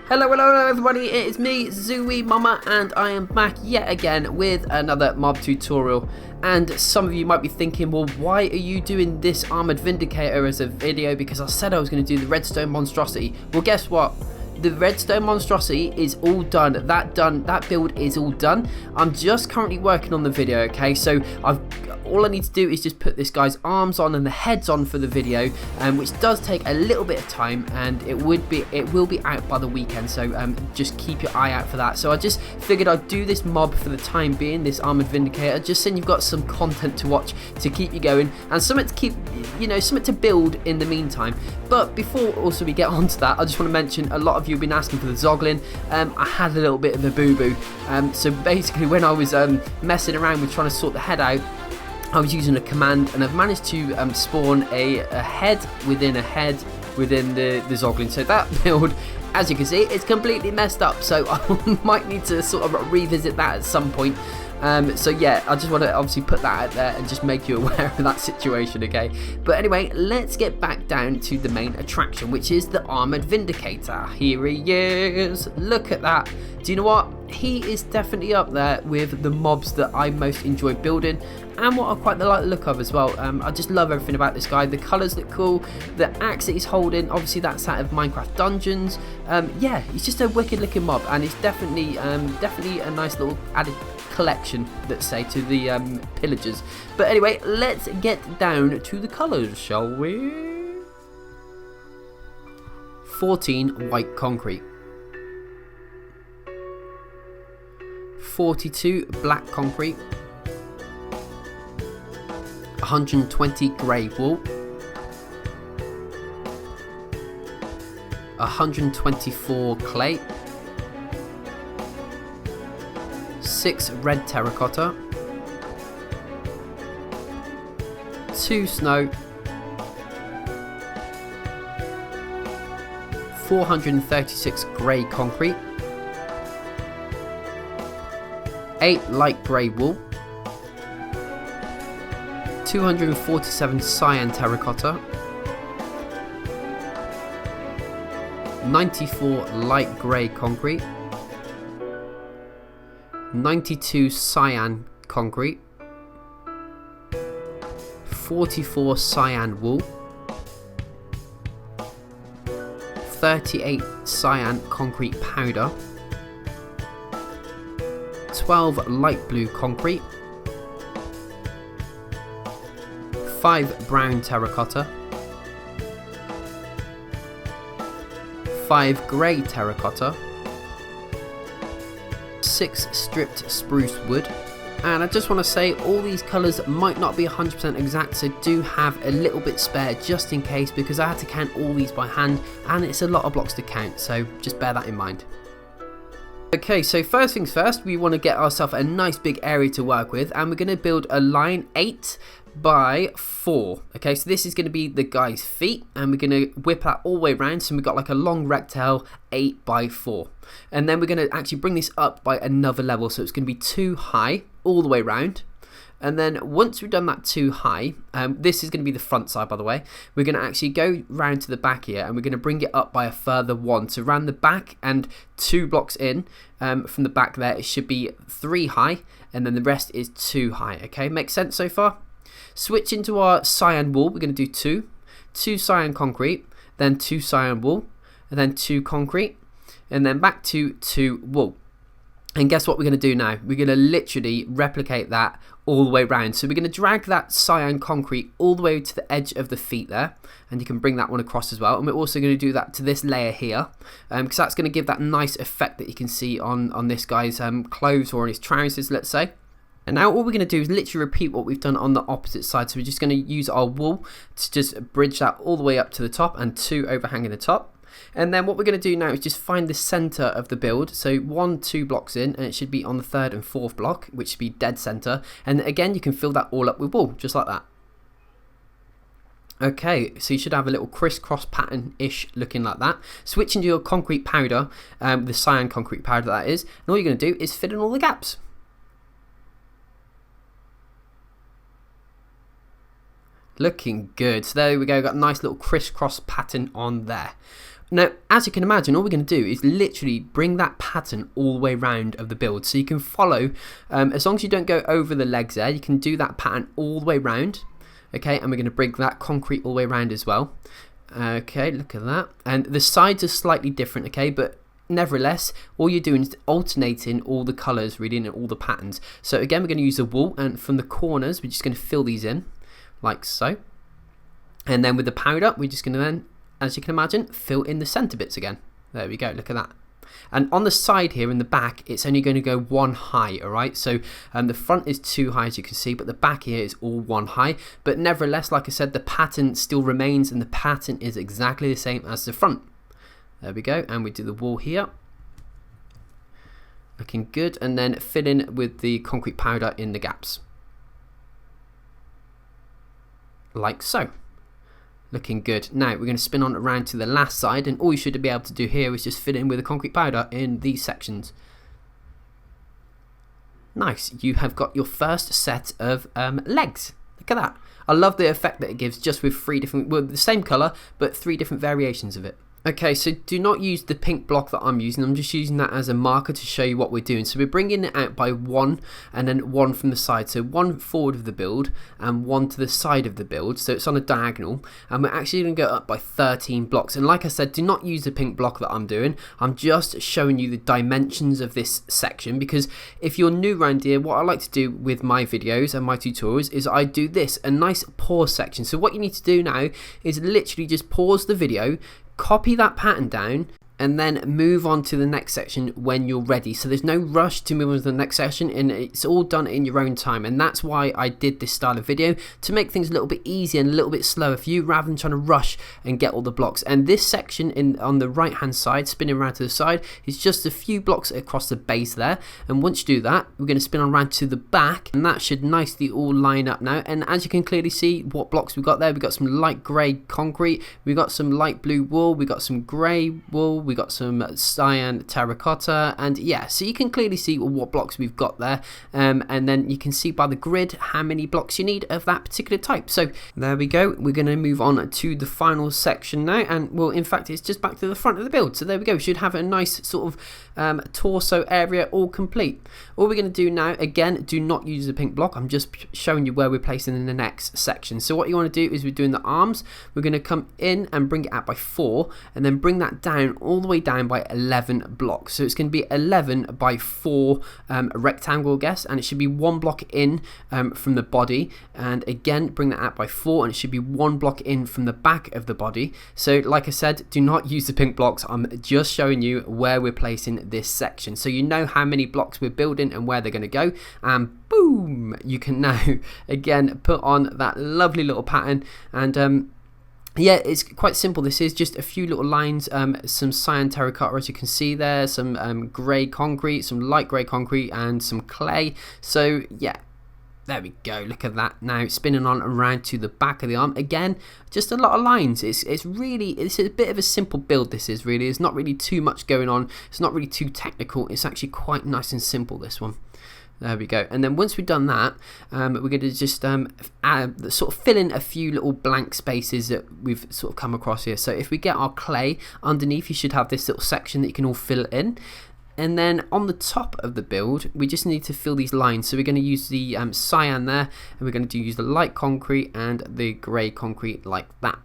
Hello everybody, it is me, zu-wii-mama, and I am back yet again with another mob tutorial. And some of you might be thinking, well, why are you doing this armored vindicator as a video? Because I said I was going to do the redstone monstrosity. Well, guess what? The redstone monstrosity is all done. That build is all done. I'm just currently working on the video, okay? So all I need to do is just put this guy's arms on and the heads on for the video, which does take a little bit of time, and it will be out by the weekend. So just keep your eye out for that. So I just figured I'd do this mob for the time being, this armored vindicator, just so you've got some content to watch to keep you going and something to keep, something to build in the meantime. But before also we get onto that, I just want to mention a lot of you have been asking for the zoggling. I had a little bit of a boo-boo. So basically when I was messing around with trying to sort the head out, I was using a command, and I've managed to spawn a head within the zoggling. So that build, as you can see, is completely messed up. So I might need to sort of revisit that at some point. So yeah, I just want to obviously put that out there and just make you aware of that situation, okay? But anyway, let's get back down to the main attraction, which is the armored vindicator. Here he is. Look at that. Do you know what? He is definitely up there with the mobs that I most enjoy building, and what I quite like the look of as well. I just love everything about this guy. The colours look cool. The axe that he's holding, obviously that's out of Minecraft Dungeons. Yeah, he's just a wicked looking mob, and it's definitely a nice little added collection, let's say, to the pillagers. But anyway, let's get down to the colours, shall we? 14 white concrete, 42 black concrete, 120 grey wool, 124 clay, 6 red terracotta, 2 snow, 436 grey concrete, 8 light grey wool, 247 cyan terracotta, 94 light grey concrete, 92 cyan concrete, 44 cyan wool, 38 cyan concrete powder, 12 light blue concrete, 5 brown terracotta, 5 grey terracotta, 6 stripped spruce wood. And I just want to say, all these colours might not be 100% exact, so do have a little bit spare just in case, because I had to count all these by hand and it's a lot of blocks to count, so just bear that in mind. Okay, so first things first, we want to get ourselves a nice big area to work with, and we're going to build a line 8 by 4. Okay, so this is going to be the guy's feet, and we're going to whip that all the way around, so we've got like a long rectangle 8 by 4. And then we're going to actually bring this up by another level, so it's going to be 2 high all the way around. And then once we've done that 2 high, this is going to be the front side, by the way, we're going to actually go round to the back here, and we're going to bring it up by a further 1. So around the back and 2 blocks in from the back there, it should be 3 high, and then the rest is 2 high. Okay, makes sense so far? Switch into our cyan wool. We're going to do 2 cyan concrete, then 2 cyan wool, and then 2 concrete, and then back to 2 wool. And guess what we're going to do now? We're going to literally replicate that all the way around. So we're going to drag that cyan concrete all the way to the edge of the feet there, and you can bring that one across as well. And we're also going to do that to this layer here, because that's going to give that nice effect that you can see on this guy's clothes, or on his trousers, let's say. And now all we're going to do is literally repeat what we've done on the opposite side. So we're just going to use our wool to just bridge that all the way up to the top, and 2 overhanging the top. And then what we're going to do now is just find the center of the build. So 2 blocks in, and it should be on the 3rd and 4th block, which should be dead center. And again, you can fill that all up with wool, just like that. Okay, so you should have a little crisscross pattern-ish looking like that. Switch into your concrete powder, the cyan concrete powder that is, and all you're going to do is fill in all the gaps. Looking good. So there we go, got a nice little crisscross pattern on there. Now, as you can imagine, all we're going to do is literally bring that pattern all the way round of the build. So you can follow, as long as you don't go over the legs there, you can do that pattern all the way round. Okay, and we're going to bring that concrete all the way around as well. Okay, look at that. And the sides are slightly different, okay, but nevertheless, all you're doing is alternating all the colours really and all the patterns. So again, we're going to use the wool, and from the corners, we're just going to fill these in, like so. And then with the powder, we're just going to then, as you can imagine, fill in the centre bits again. There we go, look at that. And on the side here in the back, it's only going to go one high, alright? So the front is 2 high, as you can see, but the back here is all 1 high. But nevertheless, like I said, the pattern still remains, and the pattern is exactly the same as the front. There we go, and we do the wall here. Looking good, and then fill in with the concrete powder in the gaps. Like so. Looking good. Now we're going to spin on around to the last side, and all you should be able to do here is just fill in with the concrete powder in these sections. Nice, you have got your first set of legs. Look at that. I love the effect that it gives just with 3 different, well, the same colour but 3 different variations of it. Okay, so do not use the pink block that I'm using. I'm just using that as a marker to show you what we're doing. So we're bringing it out by 1 and then 1 from the side. So 1 forward of the build and 1 to the side of the build. So it's on a diagonal. And we're actually going to go up by 13 blocks. And like I said, do not use the pink block that I'm doing. I'm just showing you the dimensions of this section, because if you're new around here, what I like to do with my videos and my tutorials is I do this, a nice pause section. So what you need to do now is literally just pause the video, copy that pattern down, and then move on to the next section when you're ready. So there's no rush to move on to the next section, and it's all done in your own time. And that's why I did this style of video, to make things a little bit easier and a little bit slower for you, rather than trying to rush and get all the blocks. And this section on the right hand side, spinning around to the side, is just a few blocks across the base there. And once you do that, we're going to spin on around to the back, and that should nicely all line up now. And as you can clearly see what blocks we've got there, we've got some light grey concrete, we've got some light blue wool, we've got some grey wool, we got some cyan terracotta, and yeah, so you can clearly see what blocks we've got there, and then you can see by the grid how many blocks you need of that particular type. So there we go, we're going to move on to the final section now, and well, in fact, it's just back to the front of the build. So there we go, we should have a nice sort of torso area all complete. All we're going to do now, again, do not use the pink block, I'm just showing you where we're placing in the next section. So what you want to do is we're doing the arms, we're going to come in and bring it out by 4, and then bring that down all the way down by 11 blocks. So it's going to be 11 by 4 rectangle, I guess, and it should be 1 block in from the body, and again bring that out by 4, and it should be 1 block in from the back of the body. So like I said, do not use the pink blocks, I'm just showing you where we're placing this section, so you know how many blocks we're building and where they're going to go, and boom, you can now again put on that lovely little pattern. And yeah, it's quite simple. This is just a few little lines, some cyan terracotta, as you can see there, some grey concrete, some light grey concrete, and some clay. So yeah, there we go, look at that. Now spinning on around to the back of the arm, again just a lot of lines. It's a bit of a simple build, this is really, there's not really too much going on, it's not really too technical, it's actually quite nice and simple, this one. There we go. And then once we've done that, we're going to just sort of fill in a few little blank spaces that we've sort of come across here. So if we get our clay underneath, you should have this little section that you can all fill in. And then on the top of the build, we just need to fill these lines. So we're going to use the cyan there, and we're going to use the light concrete and the grey concrete like that.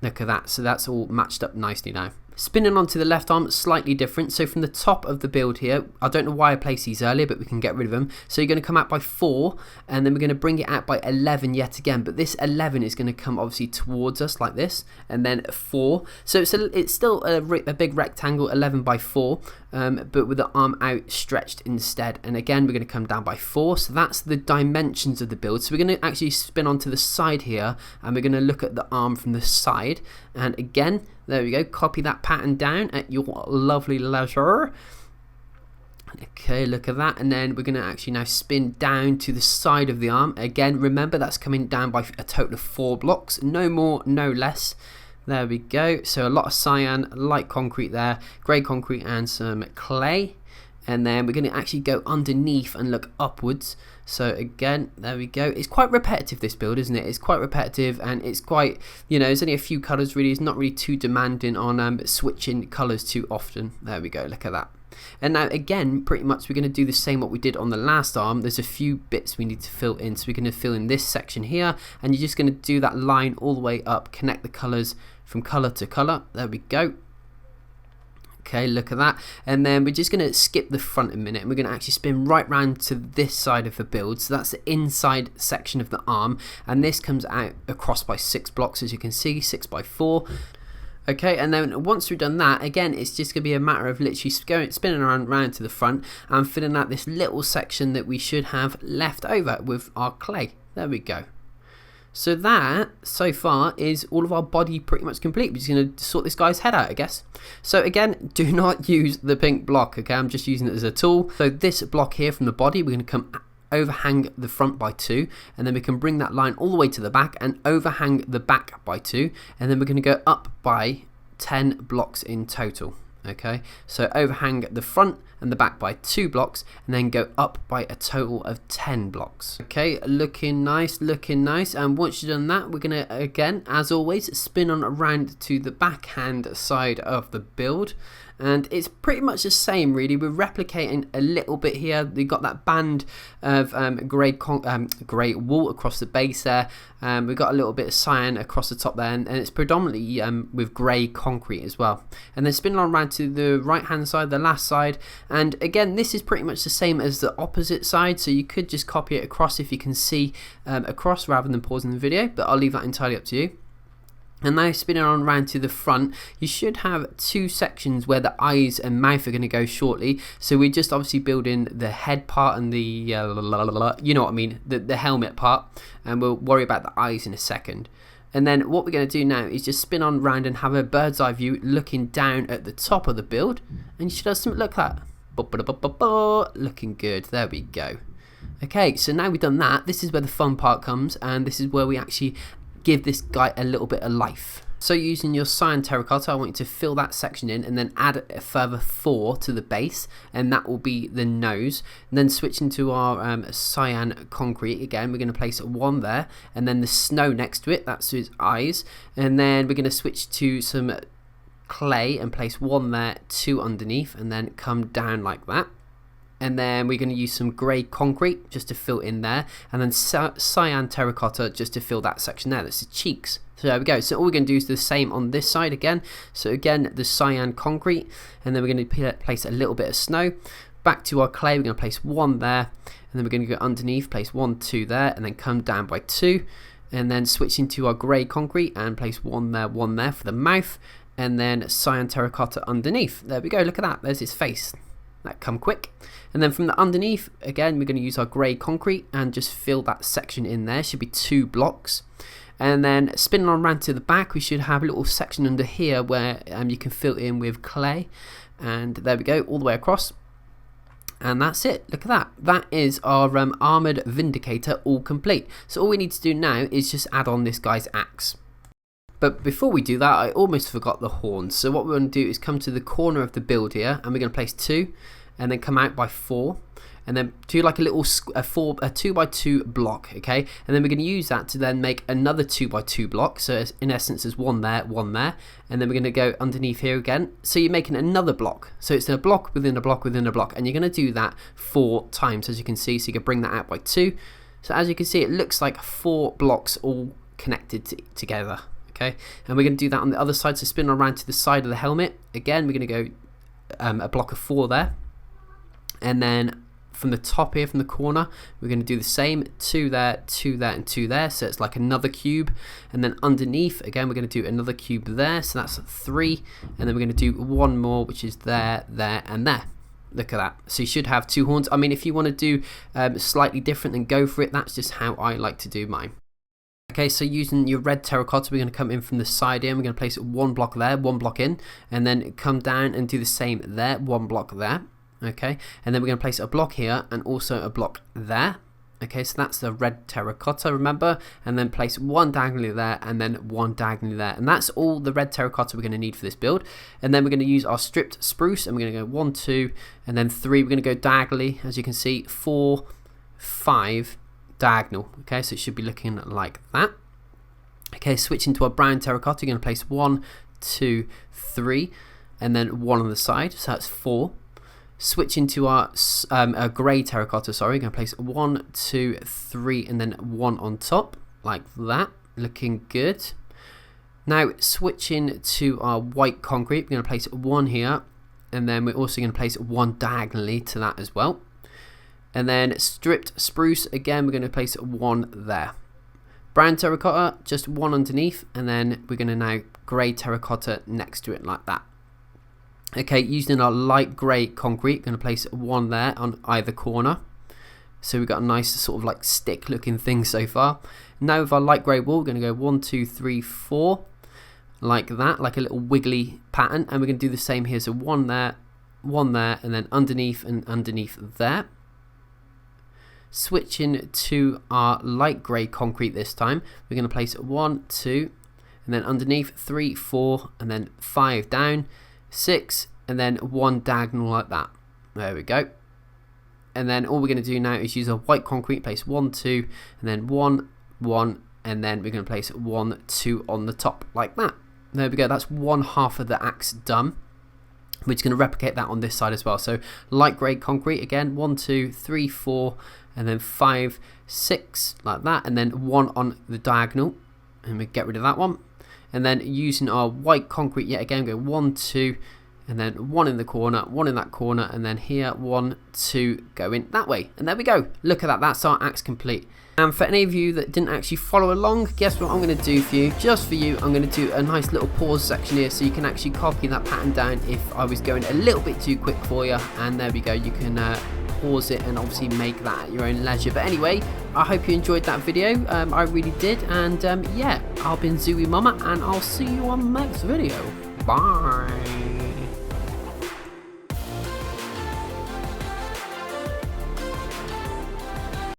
Look at that. So that's all matched up nicely now. Spinning onto the left arm, slightly different. So from the top of the build here, I don't know why I placed these earlier, but we can get rid of them. So you're going to come out by 4, and then we're going to bring it out by 11 yet again. But this 11 is going to come obviously towards us like this, and then 4. So it's still a big rectangle, 11 by 4, but with the arm outstretched instead. And again, we're going to come down by 4. So that's the dimensions of the build. So we're going to actually spin onto the side here, and we're going to look at the arm from the side. And again, there we go, copy that pattern down at your lovely leisure. Okay, look at that. And then we're going to actually now spin down to the side of the arm. Again, remember that's coming down by a total of 4 blocks, no more, no less. There we go. So a lot of cyan, light concrete there, grey concrete, and some clay. and then we're going to actually go underneath and look upwards. So again, there we go. It's quite repetitive, this build, isn't it? It's quite repetitive, and it's quite, you know, there's only a few colours really. It's not really too demanding on switching colours too often. There we go, look at that. And now again, pretty much we're going to do the same what we did on the last arm. There's a few bits we need to fill in, so we're going to fill in this section here, and you're just going to do that line all the way up, connect the colours from colour to colour. There we go. Okay, look at that. And then we're just going to skip the front a minute, and we're going to actually spin right round to this side of the build. So that's the inside section of the arm, and this comes out across by 6 blocks, as you can see, 6 by 4. Okay, and then once we've done that, again, it's just going to be a matter of literally spinning around to the front and filling out this little section that we should have left over with our clay. There we go. So that, so far, is all of our body pretty much complete. We're just going to sort this guy's head out, I guess. So again, do not use the pink block, okay? I'm just using it as a tool. So this block here from the body, we're going to come overhang the front by 2, and then we can bring that line all the way to the back and overhang the back by 2, and then we're going to go up by 10 blocks in total. Okay, so overhang the front and the back by 2 blocks, and then go up by a total of 10 blocks. Okay, looking nice, looking nice. And once you've done that, we're gonna, again, as always, spin on around to the backhand side of the build, and it's pretty much the same really. We're replicating a little bit here. We've got that band of grey wool across the base there. We've got a little bit of cyan across the top there, and it's predominantly with grey concrete as well. And then spin on around to the right hand side, the last side, and again, this is pretty much the same as the opposite side, so you could just copy it across if you can see across rather than pausing the video, but I'll leave that entirely up to you. And now spinning on around to the front, you should have 2 sections where the eyes and mouth are going to go shortly. So we're just obviously building the head part and the, you know what I mean, the helmet part, and we'll worry about the eyes in a second. And then what we're going to do now is just spin on round and have a bird's eye view looking down at the top of the build, and you should have something like that. Looking good, there we go. Okay, so now we've done that, this is where the fun part comes, and this is where we actually give this guy a little bit of life. So using your cyan terracotta, I want you to fill that section in and then add a further 4 to the base, and that will be the nose. And then switching to our cyan concrete again, we're going to place 1 there, and then the snow next to it, that's his eyes. And then we're going to switch to some clay and place 1 there, 2 underneath, and then come down like that. And then we're going to use some grey concrete just to fill in there, and then cyan terracotta just to fill that section there. That's the cheeks. So there we go. So all we're going to do is the same on this side again. So again, the cyan concrete, and then we're going to place a little bit of snow. Back to our clay, we're going to place 1 there, and then we're going to go underneath, place 1, 2 there, and then come down by 2, and then switching to our grey concrete and place 1 there, 1 there for the mouth, and then cyan terracotta underneath. There we go. Look at that. There's his face. That come quick. And then from the underneath, again, we're going to use our grey concrete and just fill that section in there. Should be 2 blocks. And then spinning on around to the back, we should have a little section under here where you can fill in with clay. And there we go, all the way across. And that's it. Look at that. That is our armoured Vindicator all complete. So all we need to do now is just add on this guy's axe. But before we do that, I almost forgot the horns. So what we're going to do is come to the corner of the build here, and we're going to place 2, and then come out by 4, and then do like a little 2x2 block, okay? And then we're going to use that to then make another 2x2 block. So in essence, there's 1 there, 1 there, and then we're going to go underneath here again. So you're making another block. So it's a block within a block within a block, and you're going to do that 4 times, as you can see. So you can bring that out by 2. So as you can see, it looks like 4 blocks all connected together. Okay, and we're going to do that on the other side, so spin around to the side of the helmet. Again, we're going to go a block of 4 there, and then from the top here, from the corner, we're going to do the same, 2 there, 2 there, and 2 there, so it's like another cube. And then underneath, again, we're going to do another cube there, so that's 3, and then we're going to do 1 more, which is there, there, and there. Look at that. So you should have 2 horns. I mean, if you want to do slightly different, then go for it. That's just how I like to do mine. Okay, so using your red terracotta, we're going to come in from the side here, and we're going to place 1 block there, 1 block in, and then come down and do the same there, 1 block there, okay, and then we're going to place a block here and also a block there, Okay, so that's the red terracotta, remember? And then place one diagonally there and then one diagonally there. And that's all the red terracotta we're going to need for this build. And then we're going to use our stripped spruce and we're going to go 1, 2, and then 3. We're going to go diagonally, as you can see, 4, 5 diagonal. Okay, so it should be looking like that. Okay, switching to our brown terracotta, you're going to place 1, 2, 3, and then 1 on the side. So that's 4. Switching to our grey terracotta, sorry, we're going to place 1, 2, 3, and then 1 on top, like that, looking good. Now switching to our white concrete, we're going to place 1 here, and then we're also going to place 1 diagonally to that as well. And then stripped spruce, again, we're going to place 1 there. Brown terracotta, just 1 underneath, and then we're going to now grey terracotta next to it like that. Okay, using our light grey concrete, going to place 1 there on either corner. So we've got a nice sort of like stick looking thing so far. Now with our light grey wall, we're going to go 1, 2, 3, 4, like that, like a little wiggly pattern. And we're going to do the same here. So 1 there, and then underneath and underneath there. Switching to our light grey concrete this time, we're going to place 1, 2, and then underneath 3, 4, and then 5 down. 6, and then 1 diagonal like that. There we go. And then all we're going to do now is use a white concrete, place 1, 2, and then 1, 1, and then we're going to place 1, 2 on the top like that. There we go. That's 1/2 of the axe done. We're just going to replicate that on this side as well. So light grey concrete again, 1, 2, 3, 4, and then 5, 6 like that, and then 1 on the diagonal, and we get rid of that one. And then using our white concrete yet again, go 1, 2, and then 1 in the corner, 1 in that corner, and then here 1, 2 going that way. And there we go. Look at that. That's our axe complete. And for any of you that didn't actually follow along, guess what I'm going to do for you? Just for you, I'm going to do a nice little pause section here so you can actually copy that pattern down if I was going a little bit too quick for you. And there we go. You can pause it and obviously make that at your own leisure. But anyway, I hope you enjoyed that video. I really did. And yeah, I've been zu-wii-mama, and I'll see you on the next video. Bye.